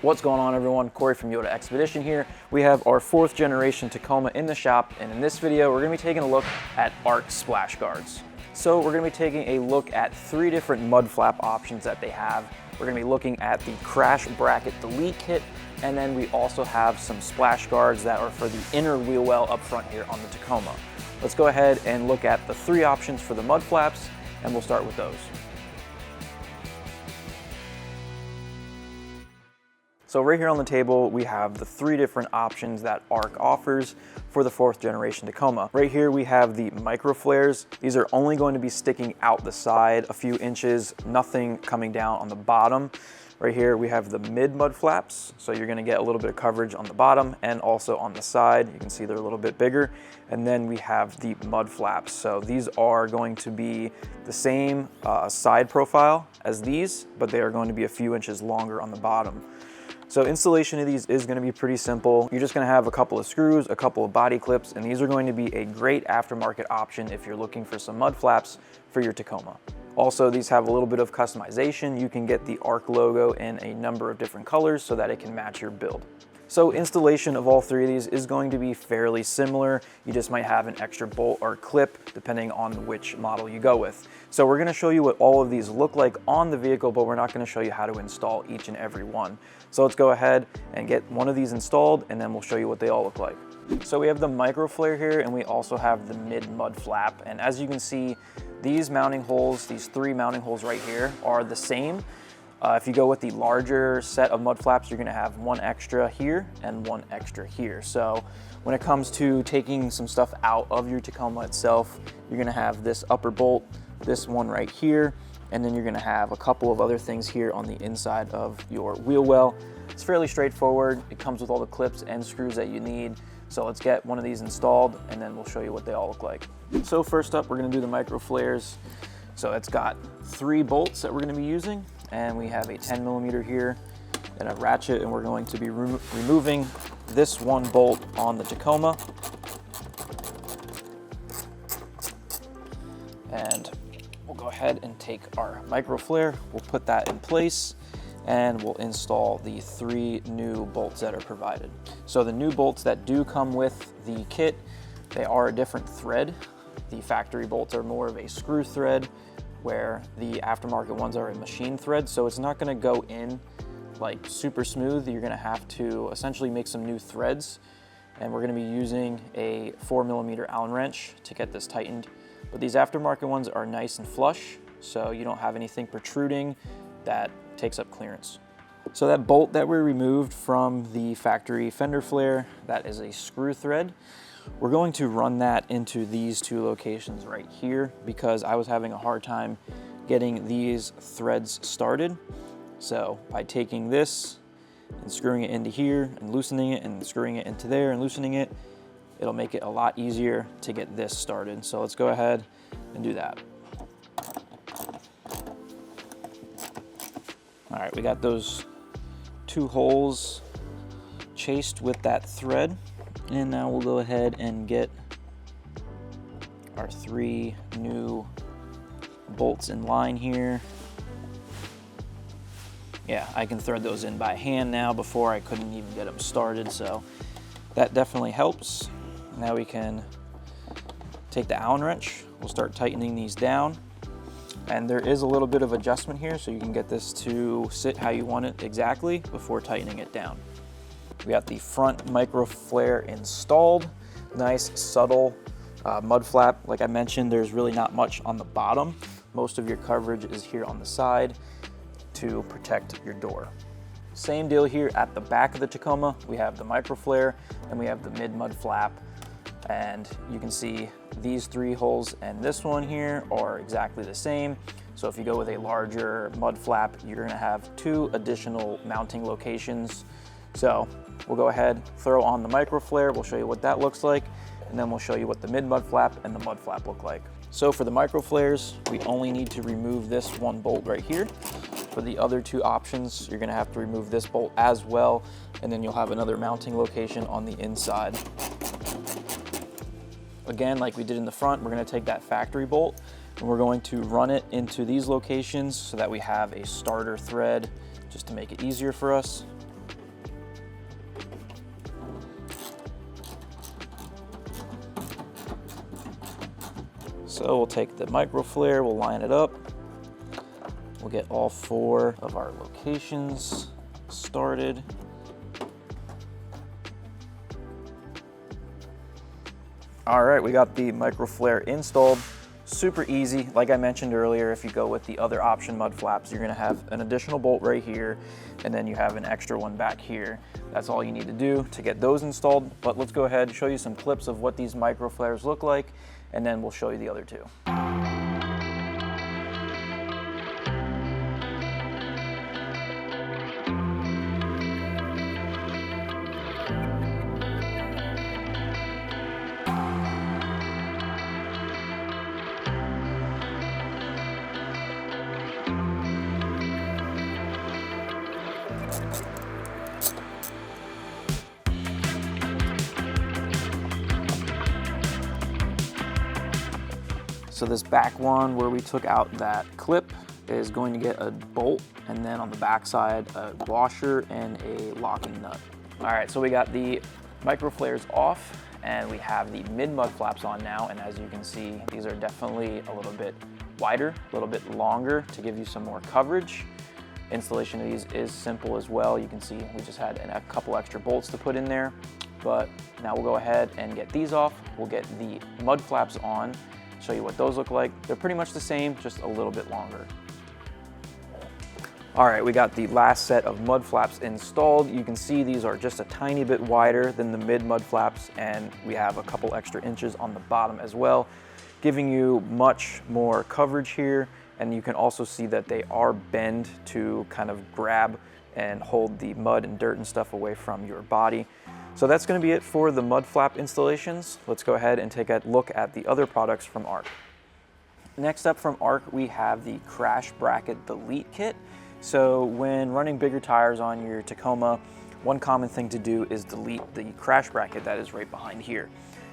What's going on, everyone? Corey from Yota Xpedition here. We have our 4th generation Tacoma in the shop, and in this video we're going to be taking a look at Ark Splash Guards. So we're going to be taking a look at 3 different mud flap options that they have. We're going to be looking at the Crash Bracket Delete Kit, and then we also have some splash guards that are for the inner wheel well up front here on the Tacoma. Let's go ahead and look at the 3 options for the mud flaps, and we'll start with those. So right here on the table, we have the 3 different options that Ark offers for the 4th generation Tacoma. Right here, we have the micro flares. These are only going to be sticking out the side a few inches, nothing coming down on the bottom. Right here, we have the mid mud flaps. So you're gonna get a little bit of coverage on the bottom and also on the side. You can see they're a little bit bigger. And then we have the mud flaps. So these are going to be the same side profile as these, but they are going to be a few inches longer on the bottom. So installation of these is going to be pretty simple. You're just going to have a couple of screws, a couple of body clips, and these are going to be a great aftermarket option if you're looking for some mud flaps for your Tacoma. Also, these have a little bit of customization. You can get the Ark logo in a number of different colors so that it can match your build. So installation of all 3 of these is going to be fairly similar. You just might have an extra bolt or clip depending on which model you go with. So we're going to show you what all of these look like on the vehicle, but we're not going to show you how to install each and every one. So let's go ahead and get one of these installed, and then we'll show you what they all look like. So we have the micro flare here, and we also have the mid mud flap. And as you can see, these mounting holes, these 3 mounting holes right here, are the same. If you go with the larger set of mud flaps, you're going to have 1 extra here and 1 extra here. So when it comes to taking some stuff out of your Tacoma itself, you're going to have this upper bolt, this one right here, and then you're going to have a couple of other things here on the inside of your wheel well. It's fairly straightforward. It comes with all the clips and screws that you need. So let's get one of these installed, and then we'll show you what they all look like. So first up, we're going to do the micro flares. So it's got 3 bolts that we're going to be using, and we have a 10mm here and a ratchet, and we're going to be removing this 1 bolt on the Tacoma. And we'll go ahead and take our micro flare, we'll put that in place, and we'll install the 3 new bolts that are provided. So the new bolts that do come with the kit, they are a different thread. The factory bolts are more of a screw thread, where the aftermarket ones are a machine thread. So it's not gonna go in like super smooth. You're gonna have to essentially make some new threads. And we're gonna be using a 4mm Allen wrench to get this tightened. But these aftermarket ones are nice and flush, so you don't have anything protruding that takes up clearance. So that bolt that we removed from the factory fender flare, that is a screw thread. We're going to run that into these 2 locations right here because I was having a hard time getting these threads started. So by taking this and screwing it into here and loosening it and screwing it into there and loosening it, it'll make it a lot easier to get this started. So let's go ahead and do that. All right, we got those 2 holes chased with that thread. And now we'll go ahead and get our 3 new bolts in line here. Yeah, I can thread those in by hand now. Before I couldn't even get them started, so that definitely helps. Now we can take the Allen wrench. We'll start tightening these down. And there is a little bit of adjustment here, so you can get this to sit how you want it exactly before tightening it down. We got the front micro flare installed. Nice, subtle mud flap. Like I mentioned, there's really not much on the bottom. Most of your coverage is here on the side to protect your door. Same deal here at the back of the Tacoma. We have the micro flare and we have the mid mud flap. And you can see these 3 holes and this one here are exactly the same. So if you go with a larger mud flap, you're gonna have 2 additional mounting locations. So we'll go ahead, throw on the micro flare, we'll show you what that looks like, and then we'll show you what the mid mud flap and the mud flap look like. So for the micro flares, we only need to remove this 1 bolt right here. For the other 2 options, you're gonna have to remove this bolt as well, and then you'll have another mounting location on the inside. Again, like we did in the front, we're gonna take that factory bolt and we're going to run it into these locations so that we have a starter thread just to make it easier for us. So we'll take the micro flare, we'll line it up. We'll get all 4 of our locations started. All right, we got the micro flare installed. Super easy. Like I mentioned earlier, if you go with the other option mud flaps, you're gonna have an additional bolt right here, and then you have an extra one back here. That's all you need to do to get those installed. But let's go ahead and show you some clips of what these micro flares look like, and then we'll show you the other 2. So this back one where we took out that clip is going to get a bolt, and then on the back side a washer and a locking nut. All right, so we got the micro flares off and we have the mid mud flaps on now, and as you can see, these are definitely a little bit wider, a little bit longer to give you some more coverage. Installation of these is simple as well. You can see we just had a couple extra bolts to put in there, but now we'll go ahead and get these off. We'll get the mud flaps on, show you what those look like. They're pretty much the same, just a little bit longer. All right, we got the last set of mud flaps installed. You can see these are just a tiny bit wider than the mid mud flaps, and we have a couple extra inches on the bottom as well, giving you much more coverage here. And you can also see that they are bent to kind of grab and hold the mud and dirt and stuff away from your body. So that's going to be it for the mud flap installations. Let's go ahead and take a look at the other products from Ark. Next up from Ark, we have the Crash Bracket Delete Kit. So when running bigger tires on your Tacoma, one common thing to do is delete the crash bracket that is right behind here.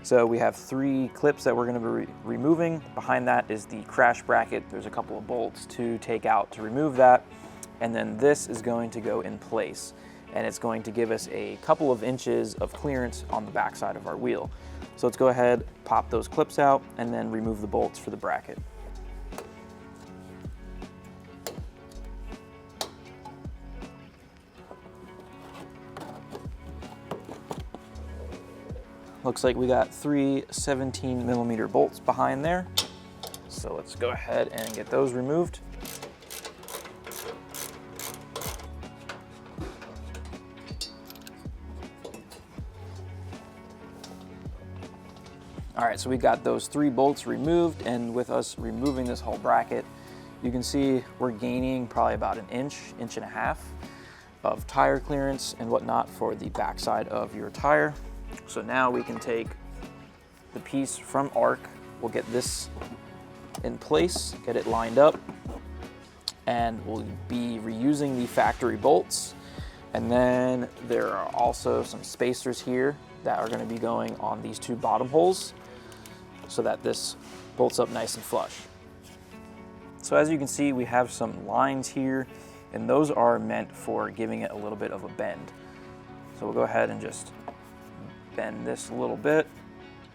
So we have 3 clips that we're going to be removing. Behind that is the crash bracket. There's a couple of bolts to take out to remove that. And then this is going to go in place. And it's going to give us a couple of inches of clearance on the back side of our wheel. So let's go ahead, pop those clips out, and then remove the bolts for the bracket. Looks like we got 3 17mm bolts behind there. So let's go ahead and get those removed. All right, so we got those 3 bolts removed, and with us removing this whole bracket, you can see we're gaining probably about an inch and a half of tire clearance and whatnot for the backside of your tire. So now we can take the piece from Ark, we'll get this in place, get it lined up, and we'll be reusing the factory bolts. And then there are also some spacers here that are going to be going on these 2 bottom holes so that this bolts up nice and flush. So as you can see, we have some lines here, and those are meant for giving it a little bit of a bend. So we'll go ahead and just bend this a little bit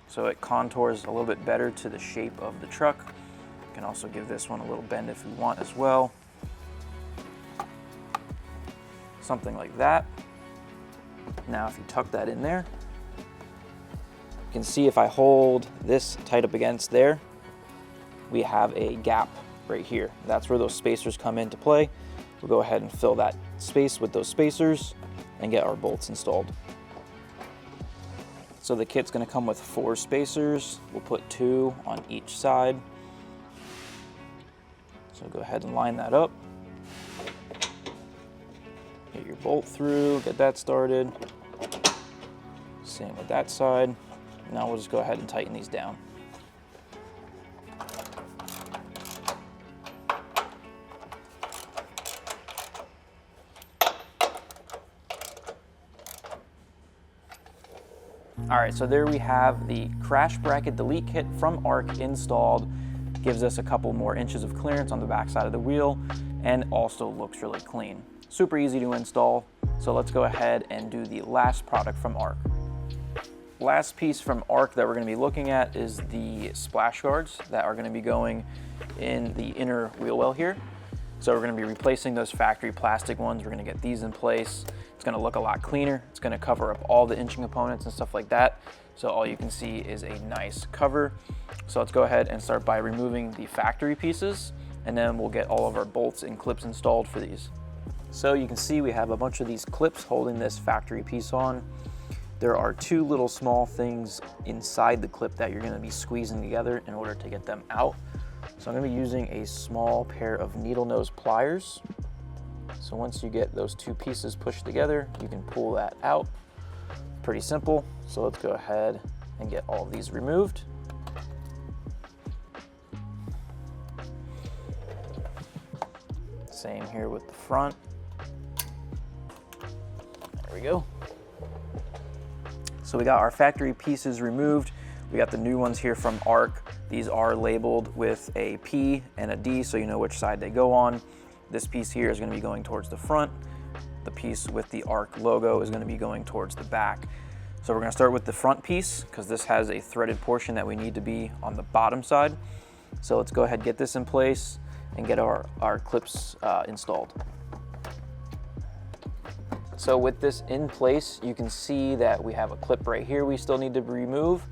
so it contours a little bit better to the shape of the truck. You can also give this one a little bend if you want as well. Something like that. Now if you tuck that in there, you can see if I hold this tight up against there, we have a gap right here. That's where those spacers come into play. We'll go ahead and fill that space with those spacers and get our bolts installed. So the kit's going to come with 4 spacers. We'll put 2 on each side. So go ahead and line that up. Get your bolt through, get that started. Same with that side. Now we'll just go ahead and tighten these down. All right, so there we have the Crash Bracket Delete Kit from Ark installed. Gives us a couple more inches of clearance on the back side of the wheel and also looks really clean. Super easy to install. So let's go ahead and do the last product from Ark. last piece from Ark that we're going to be looking at is the splash guards that are going to be going in the inner wheel well here. So we're going to be replacing those factory plastic ones. We're going to get these in place. It's going to look a lot cleaner. It's going to cover up all the inching components and stuff like that. So all you can see is a nice cover. So let's go ahead and start by removing the factory pieces, and then we'll get all of our bolts and clips installed for these. So you can see we have a bunch of these clips holding this factory piece on. There are two little small things inside the clip that you're going to be squeezing together in order to get them out. So I'm going to be using a small pair of needle nose pliers. So once you get those two pieces pushed together, you can pull that out. Pretty simple. So let's go ahead and get all of these removed. Same here with the front. There we go. So we got our factory pieces removed. We got the new ones here from Ark. These are labeled with a P and a D, so you know which side they go on. This piece here is going to be going towards the front. The piece with the Ark logo is going to be going towards the back. So we're going to start with the front piece because this has a threaded portion that we need to be on the bottom side. So let's go ahead and get this in place and get our clips installed. So with this in place, you can see that we have a clip right here we still need to remove,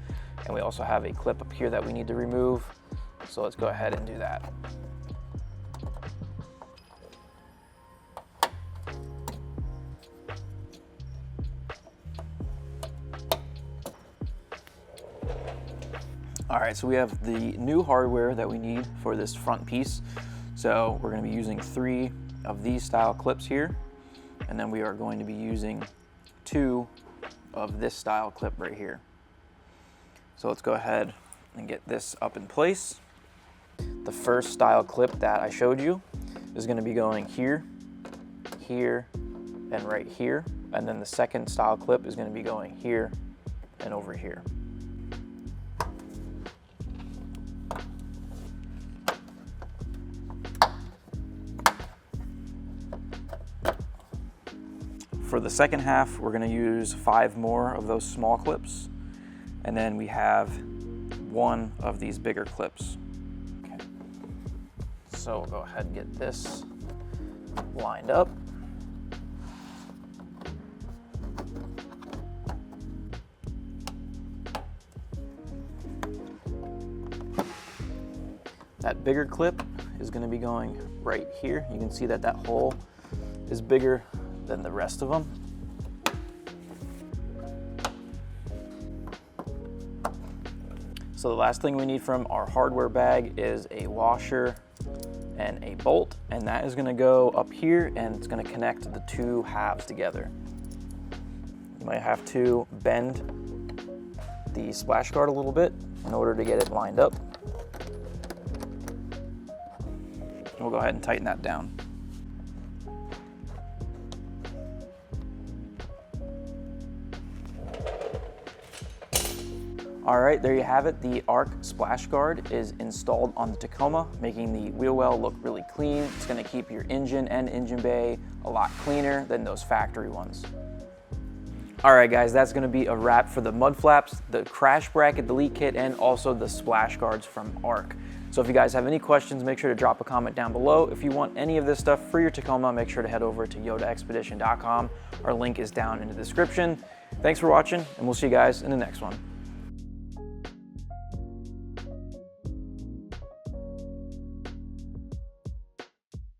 and we also have a clip up here that we need to remove. So let's go ahead and do that. All right, so we have the new hardware that we need for this front piece. So we're going to be using 3 of these style clips here, and then we are going to be using 2 of this style clip right here. So let's go ahead and get this up in place. The first style clip that I showed you is going to be going here, here, and right here. And then the second style clip is going to be going here and over here. For the second half, we're going to use 5 more of those small clips, and then we have 1 of these bigger clips. Okay. So we'll go ahead and get this lined up. That bigger clip is going to be going right here. You can see that that hole is bigger than the rest of them. So the last thing we need from our hardware bag is a washer and a bolt, and that is going to go up here and it's going to connect the 2 halves together. You might have to bend the splash guard a little bit in order to get it lined up. And we'll go ahead and tighten that down. All right, there you have it. The Ark Splash Guard is installed on the Tacoma, making the wheel well look really clean. It's gonna keep your engine and engine bay a lot cleaner than those factory ones. All right, guys, that's gonna be a wrap for the mud flaps, the crash bracket delete kit, and also the splash guards from Ark. So if you guys have any questions, make sure to drop a comment down below. If you want any of this stuff for your Tacoma, make sure to head over to YotaXpedition.com. Our link is down in the description. Thanks for watching, and we'll see you guys in the next one.